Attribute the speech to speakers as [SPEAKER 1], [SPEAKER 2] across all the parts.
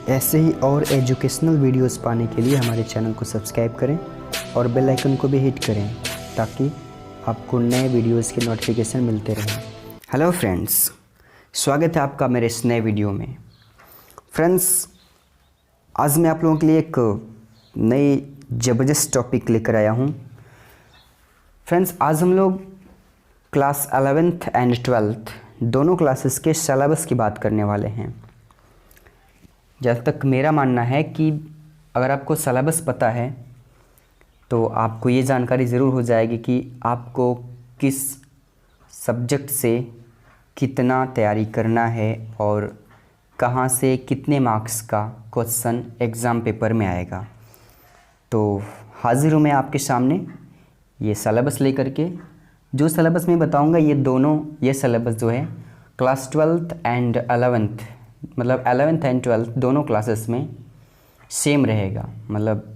[SPEAKER 1] ऐसे ही और educational videos पाने के लिए हमारे चैनल को सब्सक्राइब करें और बेल आइकन को भी हिट करें ताकि आपको नए वीडियोस के नोटिफिकेशन मिलते रहें। हेलो फ्रेंड्स, स्वागत है आपका मेरे इस नए वीडियो में। फ्रेंड्स, आज मैं आप लोगों के लिए एक नई ज़बरदस्त टॉपिक लेकर आया हूँ। फ्रेंड्स, आज हम लोग क्लास 11th एंड 12th दोनों क्लासेस के सिलेबस की बात करने वाले हैं। जहाँ तक मेरा मानना है कि अगर आपको सिलेबस पता है तो आपको ये जानकारी ज़रूर हो जाएगी कि आपको किस सब्जेक्ट से कितना तैयारी करना है और कहाँ से कितने मार्क्स का क्वेश्चन एग्ज़ाम पेपर में आएगा। तो हाजिर हूँ मैं आपके सामने ये सिलेबस लेकर के। जो सिलेबस मैं बताऊँगा ये सिलेबस जो है क्लास 12th एंड 11th मतलब 11th एंड 12th दोनों क्लासेस में सेम रहेगा। मतलब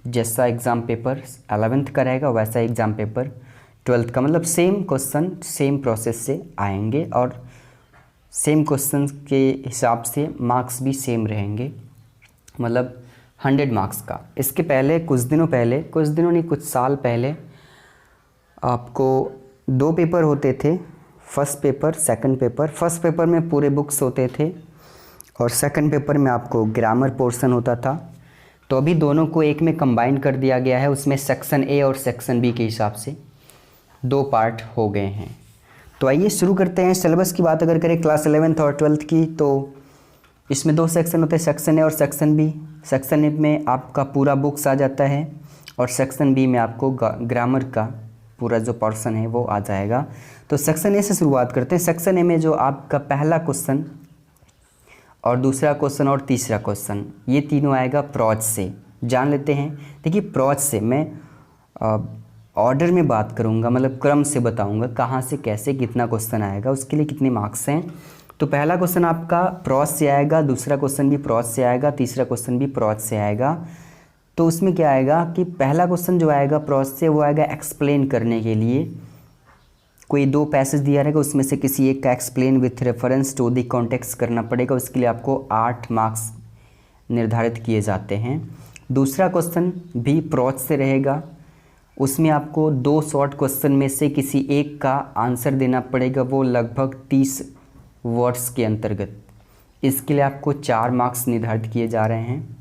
[SPEAKER 1] जैसा एग्ज़ाम पेपर 11th का रहेगा वैसा एग्ज़ाम पेपर 12th का, मतलब सेम क्वेश्चन सेम प्रोसेस से आएंगे और सेम क्वेश्चन के हिसाब से मार्क्स भी सेम रहेंगे, मतलब 100 मार्क्स का। इसके पहले कुछ दिनों नहीं कुछ साल पहले आपको 2 पेपर होते थे, first paper second paper. First paper में पूरे बुक्स होते थे और सेकंड पेपर में आपको ग्रामर पोर्शन होता था। तो अभी दोनों को एक में कंबाइन कर दिया गया है, उसमें सेक्शन ए और सेक्शन बी के हिसाब से 2 पार्ट हो गए हैं। तो आइए शुरू करते हैं। सिलेबस की बात अगर करें क्लास 11th और 12th की तो इसमें 2 सेक्शन होते हैं, सेक्शन ए और सेक्शन बी। सेक्शन ए में आपका पूरा बुक्स आ जाता है और सेक्शन बी में आपको ग्रामर का पूरा जो पोर्शन है वो आ जाएगा। तो सेक्शन ए से शुरुआत करते हैं। सेक्शन ए में जो आपका पहला क्वेश्चन और दूसरा क्वेश्चन और तीसरा क्वेश्चन ये तीनों आएगा प्रोज से। जान लेते हैं। देखिए, प्रोज से मैं ऑर्डर में बात करूँगा, मतलब क्रम से बताऊँगा कहाँ से कैसे कितना क्वेश्चन आएगा, उसके लिए कितने मार्क्स हैं। तो पहला क्वेश्चन आपका प्रोज से आएगा, दूसरा क्वेश्चन भी प्रोज से आएगा, तीसरा क्वेश्चन भी प्रोज से आएगा। तो उसमें क्या आएगा कि पहला क्वेश्चन जो आएगा प्रोज से वो आएगा एक्सप्लेन करने के लिए। कोई 2 पैसेज दिया रहेगा, उसमें से किसी एक का explain with reference to the context करना पड़ेगा। उसके लिए आपको 8 मार्क्स निर्धारित किए जाते हैं। दूसरा क्वेश्चन भी प्रोज से रहेगा, उसमें आपको 2 शॉर्ट क्वेश्चन में से किसी एक का आंसर देना पड़ेगा, वो लगभग 30 वर्ड्स के अंतर्गत। इसके लिए आपको 4 मार्क्स निर्धारित किए जा रहे हैं।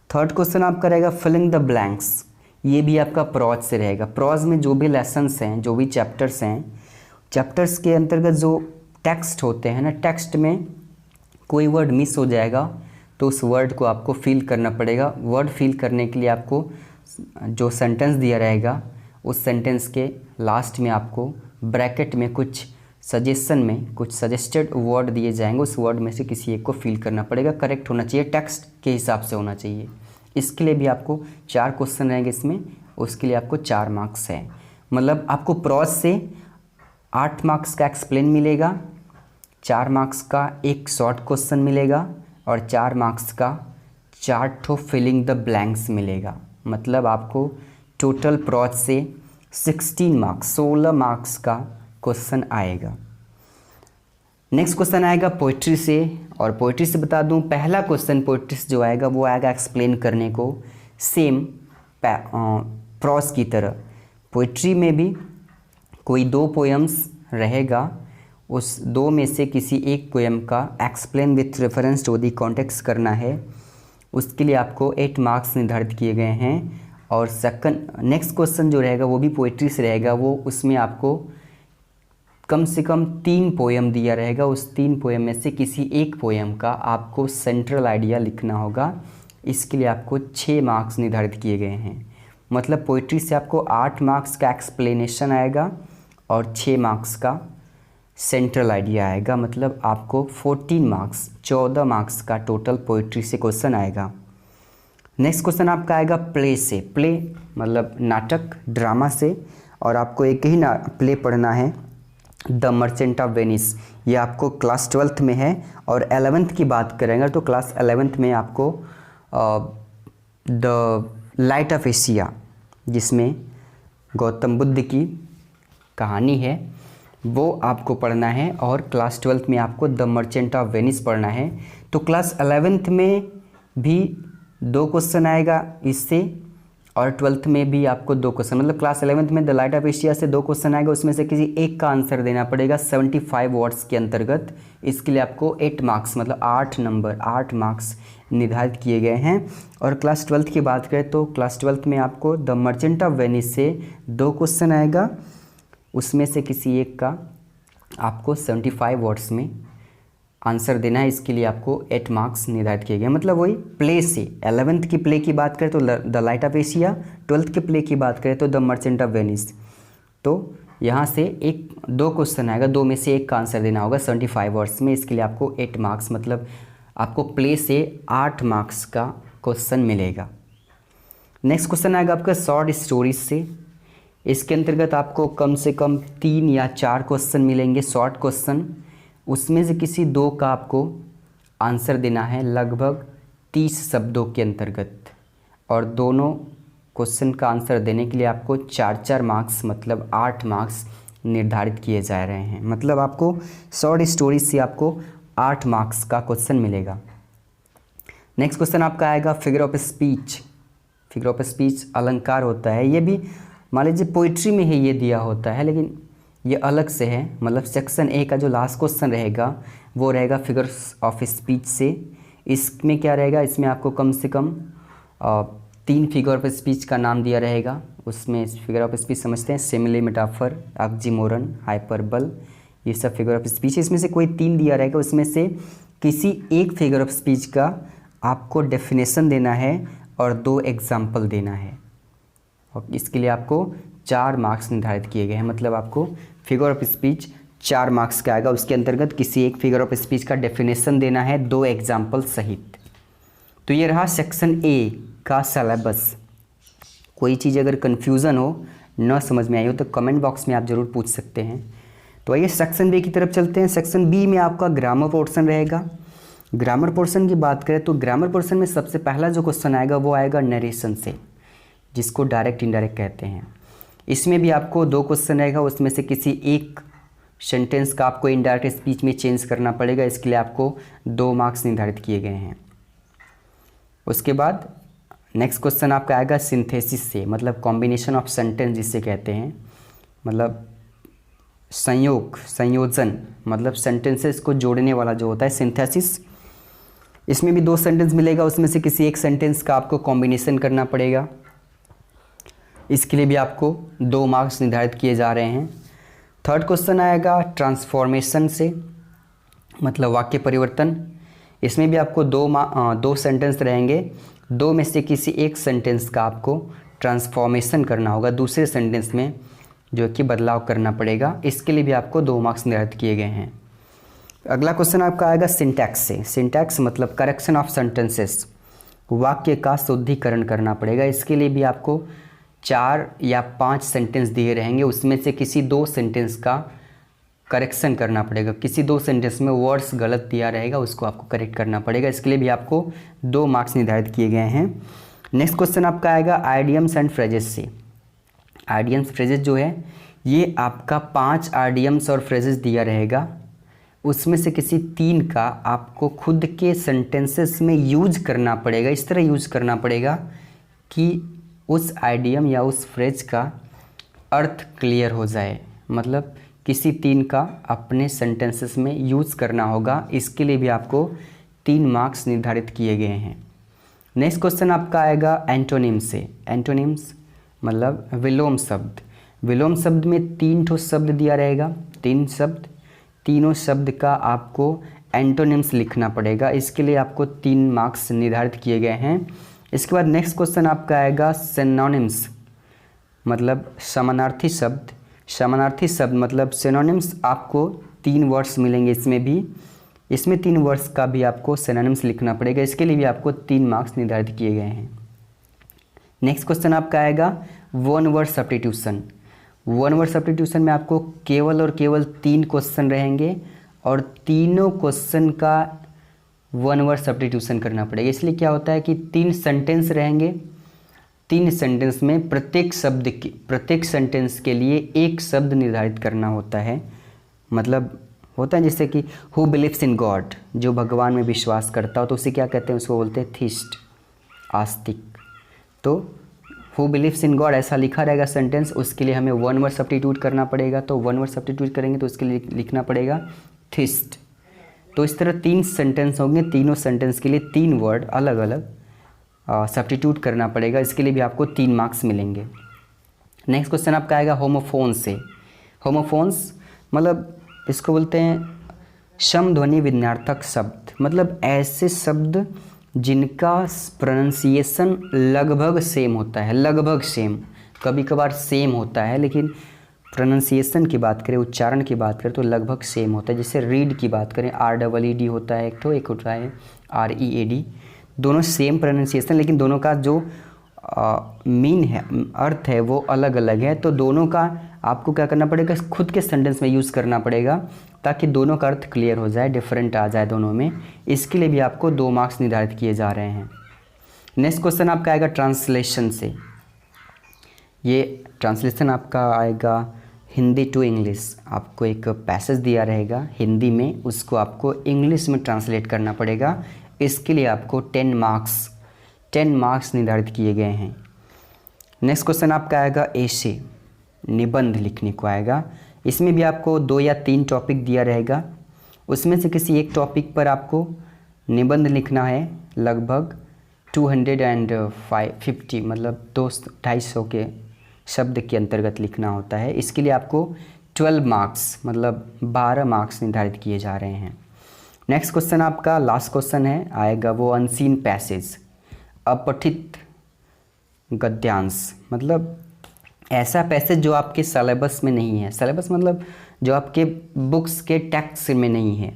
[SPEAKER 1] थर्ड क्वेश्चन आपका रहेगा फिलिंग द ब्लैंक्स। ये भी आपका प्रोज से रहेगा। प्रोज में जो भी लेसन्स हैं, जो भी चैप्टर्स हैं, चैप्टर्स के अंतर्गत जो टेक्स्ट होते हैं ना, टेक्स्ट में कोई वर्ड मिस हो जाएगा तो उस वर्ड को आपको फिल करना पड़ेगा। वर्ड फिल करने के लिए आपको जो सेंटेंस दिया रहेगा उस सेंटेंस के लास्ट में आपको ब्रैकेट में कुछ सजेस्टेड वर्ड दिए जाएंगे। उस वर्ड में से किसी एक को फिल करना पड़ेगा। करेक्ट होना चाहिए, टेक्स्ट के हिसाब से होना चाहिए। इसके लिए भी आपको 4 क्वेश्चन रहेंगे इसमें, उसके लिए आपको 4 मार्क्स है। मतलब आपको प्रोज से 8 मार्क्स का एक्सप्लेन मिलेगा, 4 मार्क्स का एक शॉर्ट क्वेश्चन मिलेगा और 4 मार्क्स का 4 फिलिंग द ब्लैंक्स मिलेगा। मतलब आपको टोटल प्रोज से 16 मार्क्स का क्वेश्चन आएगा। नेक्स्ट क्वेश्चन आएगा पोइट्री से। और पोइट्री से बता दूं, पहला क्वेश्चन पोइट्री से जो आएगा वो आएगा एक्सप्लेन करने को, सेम प्रोज की तरह। पोइट्री में भी कोई 2 पोएम्स रहेगा, उस 2 में से किसी एक पोएम का explain with reference to the context करना है। उसके लिए आपको 8 मार्क्स निर्धारित किए गए हैं। और नेक्स्ट क्वेश्चन जो रहेगा वो भी पोइट्री से रहेगा। वो उसमें आपको कम से कम 3 पोएम दिया रहेगा। उस 3 पोएम में से किसी एक पोएम का आपको सेंट्रल आइडिया लिखना होगा। इसके लिए आपको 6 मार्क्स निर्धारित किए गए हैं। मतलब पोइट्री से आपको 8 मार्क्स का एक्सप्लेनेशन आएगा और 6 मार्क्स का सेंट्रल आइडिया आएगा। मतलब आपको 14 मार्क्स का टोटल पोइट्री से क्वेश्चन आएगा। नेक्स्ट क्वेश्चन आपका आएगा प्ले से। प्ले मतलब नाटक, ड्रामा से। और आपको एक ही प्ले पढ़ना है, द मर्चेंट ऑफ वेनिस। ये आपको क्लास 12th में है। और 11th की बात करेंगे तो क्लास 11th में आपको द लाइट ऑफ एशिया, जिसमें गौतम बुद्ध की कहानी है, वो आपको पढ़ना है। और क्लास 12th में आपको द मर्चेंट ऑफ वेनिस पढ़ना है। तो क्लास 11th में भी 2 क्वेश्चन आएगा इससे, और 12th में भी आपको 2 क्वेश्चन, मतलब क्लास 11th में द लाइट ऑफ एशिया से 2 क्वेश्चन आएगा, उसमें से किसी एक का आंसर देना पड़ेगा 75 वर्ड्स के अंतर्गत। इसके लिए आपको 8 मार्क्स मतलब 8 मार्क्स निर्धारित किए गए हैं। और क्लास 12th की बात करें तो क्लास 12th में आपको द मर्चेंट ऑफ वेनिस से 2 क्वेश्चन आएगा, उसमें से किसी एक का आपको 75 वर्ड्स में आंसर देना है। इसके लिए आपको 8 मार्क्स निर्धारित किए गए। मतलब वही प्ले से 11th की प्ले की बात करें तो the light of Asia, 12th के प्ले की बात करें तो द मर्चेंट ऑफ वेनिस। तो यहाँ से 2 क्वेश्चन आएगा, 2 में से एक का आंसर देना होगा 75 वर्ड्स में। इसके लिए आपको 8 मार्क्स मतलब आपको प्ले से 8 मार्क्स का क्वेश्चन मिलेगा। नेक्स्ट क्वेश्चन आएगा आपका शॉर्ट स्टोरीज से। इसके अंतर्गत आपको कम से कम 3 या 4 क्वेश्चन मिलेंगे शॉर्ट क्वेश्चन, उसमें से किसी 2 का आपको आंसर देना है लगभग 30 शब्दों के अंतर्गत, और दोनों क्वेश्चन का आंसर देने के लिए आपको 4 मार्क्स मतलब 8 मार्क्स निर्धारित किए जा रहे हैं। मतलब आपको शॉर्ट स्टोरी से आपको 8 मार्क्स का क्वेश्चन मिलेगा। नेक्स्ट क्वेश्चन आपका आएगा figure of speech. Figure of speech अलंकार होता है, ये भी मान लीजिए पोइट्री में ही ये दिया होता है, लेकिन ये अलग से है। मतलब सेक्शन ए का जो लास्ट क्वेश्चन रहेगा वो रहेगा फिगर्स ऑफ स्पीच से। इसमें क्या रहेगा, इसमें आपको कम से कम 3 फिगर ऑफ स्पीच का नाम दिया रहेगा। उसमें फिगर ऑफ स्पीच समझते हैं सिमिली, मेटाफर, ऑक्सीमोरन, हाइपरबल, ये सब फिगर ऑफ स्पीच। इसमें से कोई 3 दिया रहेगा, उसमें से किसी एक फिगर ऑफ स्पीच का आपको डेफिनेशन देना है और 2 एग्जाम्पल देना है, और इसके लिए आपको 4 मार्क्स निर्धारित किए गए हैं। मतलब आपको फिगर ऑफ स्पीच 4 मार्क्स का आएगा, उसके अंतर्गत किसी एक फिगर ऑफ स्पीच का डेफिनेशन देना है 2 एग्जाम्पल सहित। तो ये रहा सेक्शन ए का सिलेबस। कोई चीज़ अगर कन्फ्यूज़न हो, न समझ में आई हो, तो कमेंट बॉक्स में आप ज़रूर पूछ सकते हैं। तो आइए सेक्शन बी की तरफ चलते हैं। सेक्शन बी में आपका ग्रामर पोर्शन रहेगा। ग्रामर पोर्शन की बात करें तो ग्रामर पोर्शन में सबसे पहला जो क्वेश्चन आएगा वो आएगा नरेशन से, जिसको डायरेक्ट इनडायरेक्ट कहते हैं। इसमें भी आपको 2 क्वेश्चन रहेगा, उसमें से किसी एक सेंटेंस का आपको इनडायरेक्ट स्पीच में चेंज करना पड़ेगा। इसके लिए आपको 2 मार्क्स निर्धारित किए गए हैं। उसके बाद नेक्स्ट क्वेश्चन आपका आएगा सिंथेसिस से, मतलब कॉम्बिनेशन ऑफ सेंटेंस जिसे कहते हैं, मतलब संयोजन, मतलब सेंटेंसेस को जोड़ने वाला जो होता है सिंथेसिस। इसमें भी 2 सेंटेंस मिलेगा, उसमें से किसी एक सेंटेंस का आपको कॉम्बिनेशन करना पड़ेगा। इसके लिए भी आपको 2 मार्क्स निर्धारित किए जा रहे हैं। थर्ड क्वेश्चन आएगा ट्रांसफॉर्मेशन से, मतलब वाक्य परिवर्तन। इसमें भी आपको 2 सेंटेंस रहेंगे, 2 में से किसी एक सेंटेंस का आपको ट्रांसफॉर्मेशन करना होगा, दूसरे सेंटेंस में जो कि बदलाव करना पड़ेगा। इसके लिए भी आपको 2 मार्क्स निर्धारित किए गए हैं। अगला क्वेश्चन आपका आएगा सिंटैक्स से। सिंटैक्स मतलब करेक्शन ऑफ सेंटेंसेस, वाक्य का शुद्धिकरण करना पड़ेगा। इसके लिए भी आपको 4 या 5 सेंटेंस दिए रहेंगे, उसमें से किसी 2 सेंटेंस का करेक्शन करना पड़ेगा। किसी 2 सेंटेंस में वर्ड्स गलत दिया रहेगा, उसको आपको करेक्ट करना पड़ेगा। इसके लिए भी आपको 2 मार्क्स निर्धारित किए गए हैं। नेक्स्ट क्वेश्चन आपका आएगा आइडियम्स एंड फ्रेजेस से। आइडियम्स फ्रेजेस जो है ये आपका 5 आइडियम्स और फ्रेजेस दिया रहेगा, उसमें से किसी 3 का आपको खुद के सेंटेंसेस में यूज करना पड़ेगा। इस तरह यूज करना पड़ेगा कि उस आइडियम या उस फ्रेज का अर्थ क्लियर हो जाए। मतलब किसी 3 का अपने सेंटेंसेस में यूज़ करना होगा। इसके लिए भी आपको 3 मार्क्स निर्धारित किए गए हैं। नेक्स्ट क्वेश्चन आपका आएगा एंटोनिम से। एंटोनिम्स मतलब विलोम शब्द। विलोम शब्द में 3 ठो शब्द दिया रहेगा, 3 शब्द, तीनों शब्द का आपको एंटोनिम्स लिखना पड़ेगा। इसके लिए आपको 3 मार्क्स निर्धारित किए गए हैं। इसके बाद नेक्स्ट क्वेश्चन आपका आएगा सिनोनिम्स, मतलब समानार्थी शब्द। समानार्थी शब्द मतलब सिनोनिम्स आपको 3 वर्ड्स मिलेंगे, इसमें 3 वर्ड्स का भी आपको सिनोनिम्स लिखना पड़ेगा। इसके लिए भी आपको 3 मार्क्स निर्धारित किए गए हैं। नेक्स्ट क्वेश्चन आपका आएगा 1 वर्ड सब्स्टिट्यूशन। 1 वर्ड सब्स्टिट्यूशन में आपको केवल और केवल 3 क्वेश्चन रहेंगे और तीनों क्वेश्चन का 1 वर्ड सब्स्टिट्यूशन करना पड़ेगा। इसलिए क्या होता है कि 3 सेंटेंस रहेंगे, 3 सेंटेंस में प्रत्येक सेंटेंस के लिए 1 शब्द निर्धारित करना होता है। मतलब होता है, जैसे कि हु बिलीव्स इन गॉड, जो भगवान में विश्वास करता हो तो उसे क्या कहते हैं, उसको बोलते हैं थीस्ट, आस्तिक। तो हु बिलीव्स इन गॉड ऐसा लिखा रहेगा सेंटेंस, उसके लिए हमें वन वर्ड सब्स्टिट्यूट करना पड़ेगा। तो वन वर्ड सब्स्टिट्यूट करेंगे तो उसके लिए लिखना पड़ेगा थीस्ट। तो इस तरह 3 सेंटेंस होंगे, तीनों सेंटेंस के लिए 3 वर्ड अलग अलग सब्स्टिट्यूट करना पड़ेगा। इसके लिए भी आपको 3 मार्क्स मिलेंगे। नेक्स्ट क्वेश्चन आपका आएगा होमोफोन्स से। होमोफोन्स मतलब इसको बोलते हैं समध्वनि विन्यार्थक शब्द, मतलब ऐसे शब्द जिनका प्रोनाउंसिएशन लगभग सेम होता है, लगभग सेम, कभी कभार सेम होता है, लेकिन प्रोनाउंसिएशन की बात करें, उच्चारण की बात करें तो लगभग सेम होता है। जैसे रीड की बात करें, REED होता है एक होता है READ, दोनों सेम प्रोनाउंसिएशन, लेकिन दोनों का जो मीन है, अर्थ है, वो अलग अलग है। तो दोनों का आपको क्या करना पड़ेगा, खुद के सेंटेंस में यूज़ करना पड़ेगा ताकि दोनों का अर्थ क्लियर हो जाए, डिफरेंट आ जाए दोनों में। इसके लिए भी आपको 2 मार्क्स निर्धारित किए जा रहे हैं। नेक्स्ट क्वेश्चन आपका आएगा ट्रांसलेशन से। ये ट्रांसलेशन आपका आएगा हिंदी टू इंग्लिश। आपको एक पैसेज दिया रहेगा हिंदी में, उसको आपको इंग्लिश में ट्रांसलेट करना पड़ेगा। इसके लिए आपको 10 मार्क्स निर्धारित किए गए हैं। नेक्स्ट क्वेश्चन आपका आएगा एसे, निबंध लिखने को आएगा। इसमें भी आपको 2 या 3 टॉपिक दिया रहेगा, उसमें से किसी एक टॉपिक पर आपको निबंध लिखना है। लगभग 250 मतलब 250 के शब्द के अंतर्गत लिखना होता है। इसके लिए आपको 12 मार्क्स मतलब 12 मार्क्स निर्धारित किए जा रहे हैं। नेक्स्ट क्वेश्चन आपका लास्ट क्वेश्चन है आएगा वो अनसीन पैसेज, अपठित गद्यांश, मतलब ऐसा पैसेज जो आपके सिलेबस में नहीं है। सिलेबस मतलब जो आपके बुक्स के टेक्स्ट में नहीं है,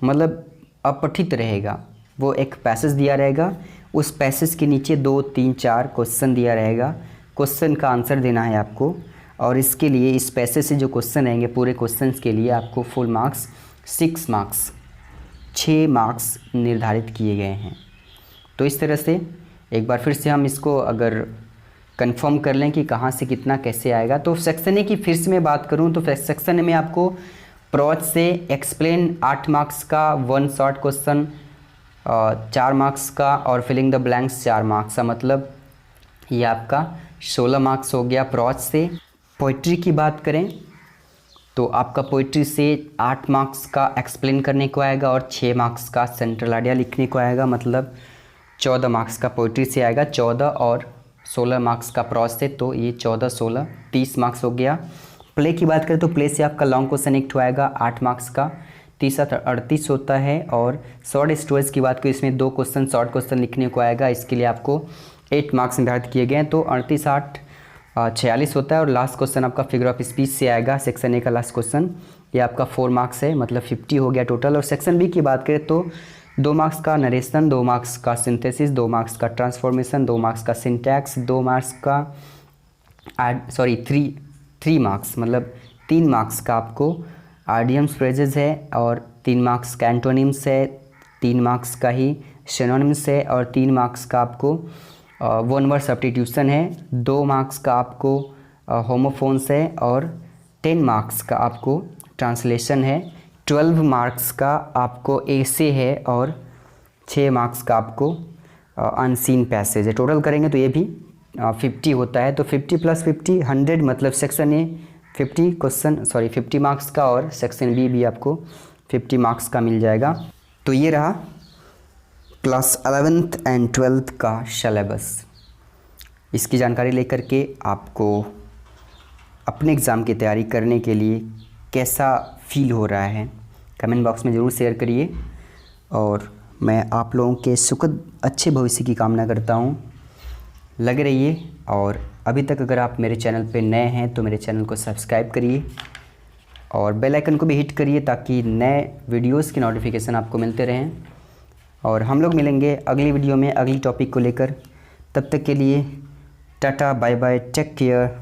[SPEAKER 1] मतलब अपठित रहेगा। वो एक पैसेज दिया रहेगा, उस पैसेज के नीचे 2, 3, 4 क्वेश्चन दिया रहेगा। क्वेश्चन का आंसर देना है आपको, और इसके लिए इस पैसेज से जो क्वेश्चन रहेंगे पूरे क्वेश्चंस के लिए आपको फुल मार्क्स 6 मार्क्स निर्धारित किए गए हैं। तो इस तरह से एक बार फिर से हम इसको अगर कंफर्म कर लें कि कहाँ से कितना कैसे आएगा, तो सेक्शन ए की फिर से मैं बात करूँ तो सेक्शन ए में आपको प्रोज से एक्सप्लेन 8 मार्क्स का, 1 शॉर्ट क्वेश्चन 4 मार्क्स का, और फिलिंग द ब्लैंक्स 4 मार्क्स का, मतलब ये आपका 16 मार्क्स हो गया प्रोज से। पोइट्री की बात करें तो आपका पोइट्री से 8 मार्क्स का एक्सप्लेन करने को आएगा और 6 मार्क्स का सेंट्रल आइडिया लिखने को आएगा, मतलब 14 मार्क्स का पोइट्री से आएगा, 14 और 16 मार्क्स का प्रोज से, तो ये 14, 16, 30 मार्क्स हो गया। प्ले की बात करें तो प्ले से आपका लॉन्ग क्वेश्चन एक आएगा 8 मार्क्स का, 30 38 होता है। और शॉर्ट स्टोरीज की बात करें, इसमें 2 क्वेश्चन शॉर्ट क्वेश्चन लिखने को आएगा, इसके लिए आपको 8 मार्क्स निर्धारित किए गए हैं। तो 38, 8, 46 होता है। और लास्ट क्वेश्चन आपका फिगर ऑफ स्पीच से आएगा, सेक्शन ए का लास्ट क्वेश्चन, ये आपका 4 मार्क्स है, मतलब 50 हो गया टोटल। और सेक्शन बी की बात करें तो 2 मार्क्स का नरेशन, 2 मार्क्स का सिंथेसिस, 2 मार्क्स का ट्रांसफॉर्मेशन, 2 मार्क्स का सिंटैक्स, 2 मार्क्स का 3 मार्क्स मतलब 3 मार्क्स का आपको आइडियम्स फ्रेजेस है, और 3 मार्क्स का एंटोनिम्स है, 3 मार्क्स का ही सिनोनिम्स है, और 3 मार्क्स का आपको 1 वर्ड सब्स्टिट्यूशन है, 2 मार्क्स का आपको होमोफोन्स है, और 10 मार्क्स का आपको ट्रांसलेशन है, 12 मार्क्स का आपको एसे है, और 6 मार्क्स का आपको अनसीन पैसेज है। टोटल करेंगे तो ये भी 50 होता है। तो 50 + 50 100, मतलब सेक्शन ए 50 मार्क्स का, और सेक्शन बी भी आपको 50 मार्क्स का मिल जाएगा। तो ये रहा क्लास 11th एंड 12th का सिलेबस। इसकी जानकारी लेकर के आपको अपने एग्ज़ाम की तैयारी करने के लिए कैसा फील हो रहा है कमेंट बॉक्स में ज़रूर शेयर करिए, और मैं आप लोगों के सुखद अच्छे भविष्य की कामना करता हूँ। लगे रहिए, और अभी तक अगर आप मेरे चैनल पे नए हैं तो मेरे चैनल को सब्सक्राइब करिए और बेल आइकन को भी हिट करिए ताकि नए वीडियोस की नोटिफिकेशन आपको मिलते रहें। और हम लोग मिलेंगे अगली वीडियो में अगली टॉपिक को लेकर। तब तक के लिए tata, bye bye, take care.